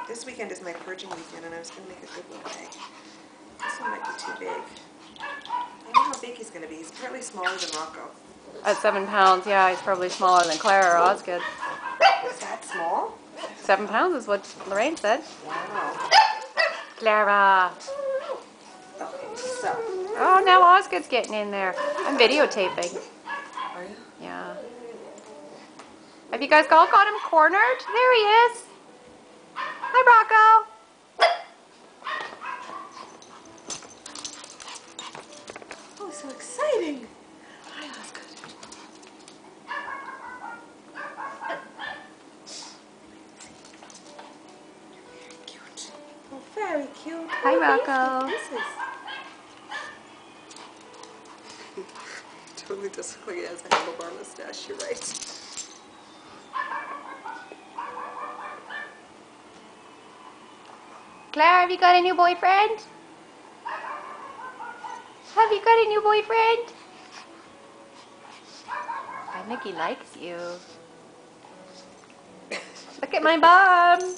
This weekend is my purging weekend, and I was gonna make a Goodwill bag. This one might be too big. I don't know how big he's gonna be. He's apparently smaller than Rocco. At 7 pounds, yeah, he's probably smaller than Clara or Osgood. Is that small? 7 pounds is what Lorraine said. Wow. Clara. Okay, so. Oh, now Osgood's getting in there. I'm videotaping. Are you? Yeah. Have you guys all got him cornered? There he is. Hi, Rocco. Oh, so exciting. Hi, Osgood. Very cute. Oh, very cute. Hi, Rocco. This is. Totally does look like he has a handlebar mustache. You're right. Clara, have you got a new boyfriend? Have you got a new boyfriend? I think he likes you. Look at my bum.